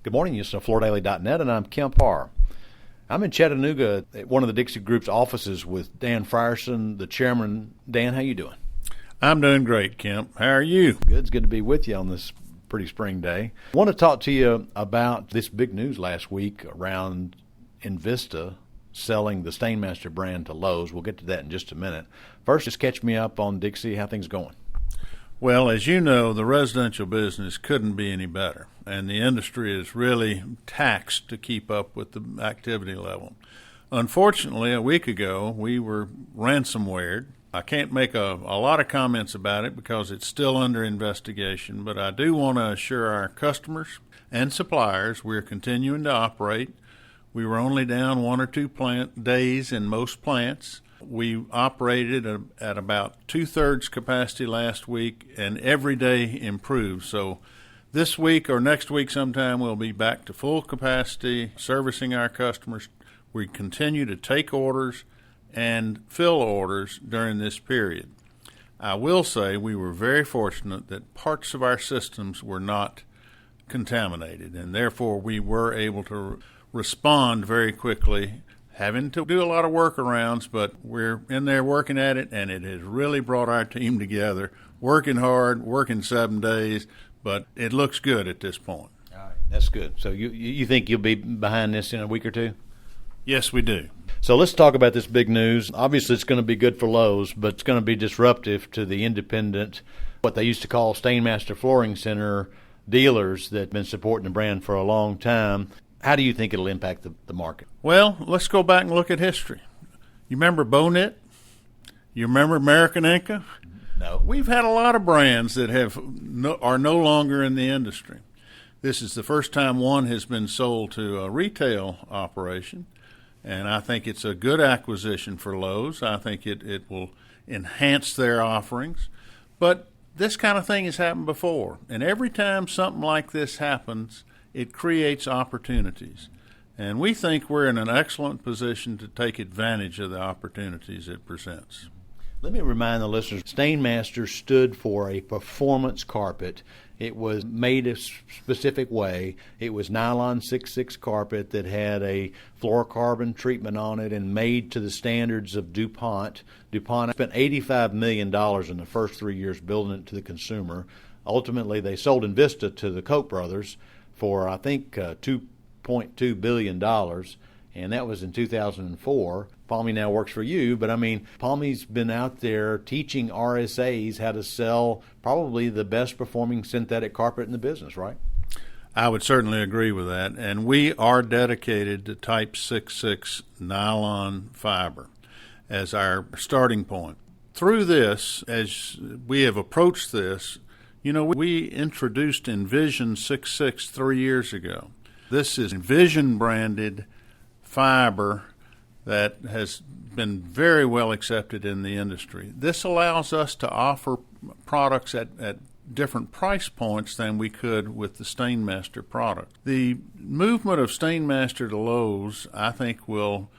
Good morning, you listen to FloorDaily.net, and I'm Kemp Harr. I'm in Chattanooga at one of the Dixie Group's offices with Dan Frierson, the chairman. Dan, how you doing? I'm doing great, Kemp. How are you? Good. It's good to be with you on this pretty spring day. I want to talk to you about this big news last week around EnVision selling the Stainmaster brand to Lowe's. We'll get to that in just a minute. First, just catch me up on Dixie, how things going. Well, as you know, the residential business couldn't be any better, and the industry is really taxed to keep up with the activity level. Unfortunately, a week ago, we were ransomwared. I can't make a lot of comments about it because it's still under investigation, but I do want to assure our customers and suppliers we're continuing to operate. We were only down 1 or 2 days in most plants. We operated at about 2/3 capacity last week, and every day improved. So this week or next week sometime we'll be back to full capacity, servicing our customers. We continue to take orders and fill orders during this period. I will say we were very fortunate that parts of our systems were not contaminated, and therefore we were able to respond very quickly, having to do a lot of workarounds, but we're in there working at it, and it has really brought our team together, working hard, working 7 days, but it looks good at this point. All right, that's good. So you think you'll be behind this in a week or two? Yes, we do. So let's talk about this big news. Obviously, it's going to be good for Lowe's, but it's going to be disruptive to the independent, what they used to call Stainmaster Flooring Center dealers that have been supporting the brand for a long time. How do you think it'll impact the market? Well, let's go back and look at history. You remember Bonnet? You remember American Inca? No. We've had a lot of brands that are no longer in the industry. This is the first time one has been sold to a retail operation, and I think it's a good acquisition for Lowe's. I think it will enhance their offerings. But this kind of thing has happened before, and every time something like this happens, it creates opportunities. And we think we're in an excellent position to take advantage of the opportunities it presents. Let me remind the listeners, Stainmaster stood for a performance carpet. It was made a specific way. It was nylon 6/6 carpet that had a fluorocarbon treatment on it and made to the standards of DuPont. DuPont spent $85 million in the first 3 years building it to the consumer. Ultimately, they sold EnVision to the Koch brothers for, I think, $2.2 billion, and that was in 2004. Palmy now works for you, but I mean, Palmy's been out there teaching RSAs how to sell probably the best performing synthetic carpet in the business, right? I would certainly agree with that, and we are dedicated to Type 6/6 nylon fiber as our starting point. Through this, as we have approached this, you know, we introduced EnVision 6/6 3 years ago. This is EnVision branded fiber that has been very well accepted in the industry. This allows us to offer products at different price points than we could with the Stainmaster product. The movement of Stainmaster to Lowe's, I think, will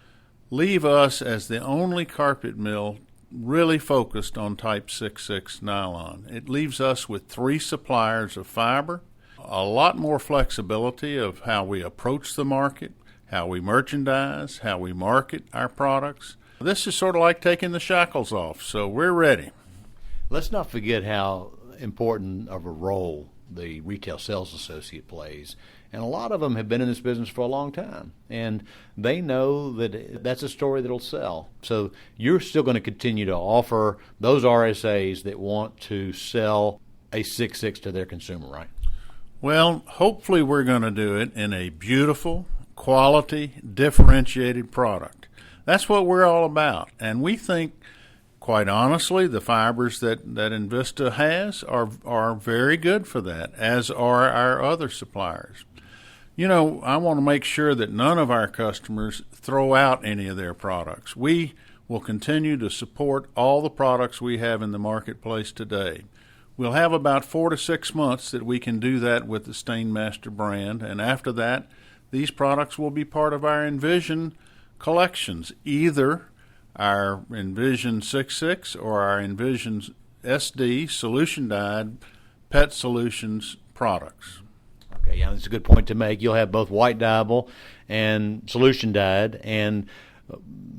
leave us as the only carpet mill really focused on Type 6/6 nylon. It leaves us with 3 suppliers of fiber, a lot more flexibility of how we approach the market, how we merchandise, how we market our products. This is sort of like taking the shackles off, so we're ready. Let's not forget how important of a role the retail sales associate plays. And a lot of them have been in this business for a long time, and they know that that's a story that'll sell. So you're still going to continue to offer those RSAs that want to sell a 6/6 to their consumer, right? Well, hopefully we're going to do it in a beautiful, quality, differentiated product. That's what we're all about, and we think, quite honestly, the fibers that EnVision has are very good for that, as are our other suppliers. You know, I want to make sure that none of our customers throw out any of their products. We will continue to support all the products we have in the marketplace today. We'll have about 4 to 6 months that we can do that with the Stainmaster brand, and after that, these products will be part of our EnVision collections, either our EnVision 6/6 or our EnVision SD solution dyed pet solutions products. Okay, yeah, that's a good point to make. You'll have both white dyeable and solution dyed, and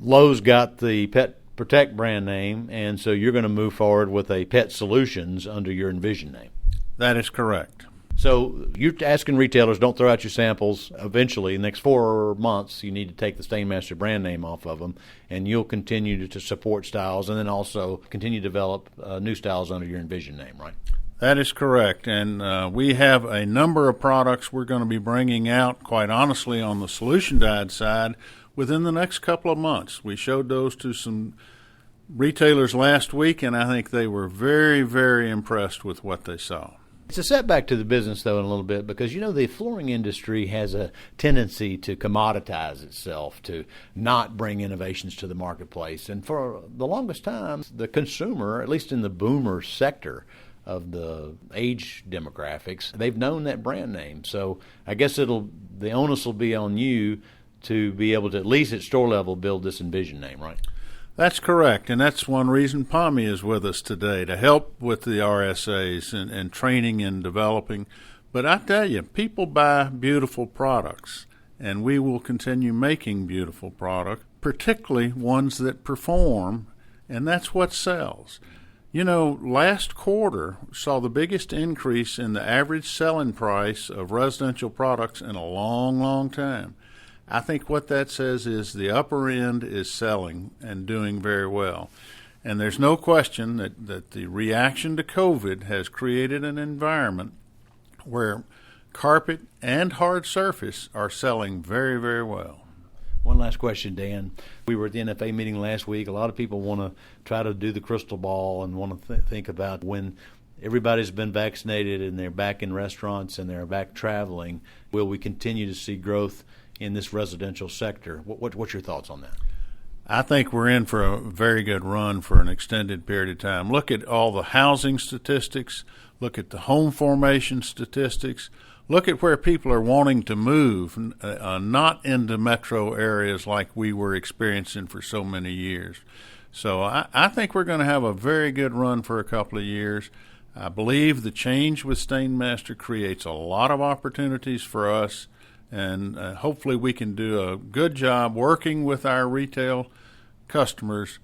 Lowe's got the Pet Protect brand name, and so you're going to move forward with a Pet Solutions under your EnVision name. That is correct. So you're asking retailers, don't throw out your samples. Eventually, in the next 4 months, you need to take the Stainmaster brand name off of them, and you'll continue to support styles and then also continue to develop new styles under your EnVision name, right? That is correct, and we have a number of products we're going to be bringing out, quite honestly, on the solution dyed side within the next couple of months. We showed those to some retailers last week, and I think they were very, very impressed with what they saw. It's a setback to the business, though, in a little bit, because, the flooring industry has a tendency to commoditize itself, to not bring innovations to the marketplace. And for the longest time, the consumer, at least in the boomer sector of the age demographics, they've known that brand name. So I guess the onus will be on you to be able to, at least at store level, build this EnVision name, right? That's correct, and that's one reason PAMI is with us today, to help with the RSAs and training and developing. But I tell you, people buy beautiful products, and we will continue making beautiful products, particularly ones that perform, and that's what sells. Last quarter saw the biggest increase in the average selling price of residential products in a long, long time. I think what that says is the upper end is selling and doing very well. And there's no question that the reaction to COVID has created an environment where carpet and hard surface are selling very, very well. One last question, Dan. We were at the NFA meeting last week. A lot of people want to try to do the crystal ball and want to think about when everybody's been vaccinated and they're back in restaurants and they're back traveling, will we continue to see growth in this residential sector? What's your thoughts on that? I think we're in for a very good run for an extended period of time. Look at all the housing statistics. Look at the home formation statistics. Look at where people are wanting to move, not into metro areas like we were experiencing for so many years. So I think we're going to have a very good run for a couple of years. I believe the change with Stainmaster creates a lot of opportunities for us, and hopefully we can do a good job working with our retail customers,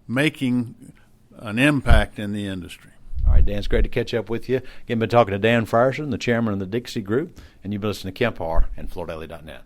making an impact in the industry. All right, Dan, it's great to catch up with you. Again, been talking to Dan Frierson, the chairman of the Dixie Group, and you've been listening to Kemp Harr and FloorDaily.net.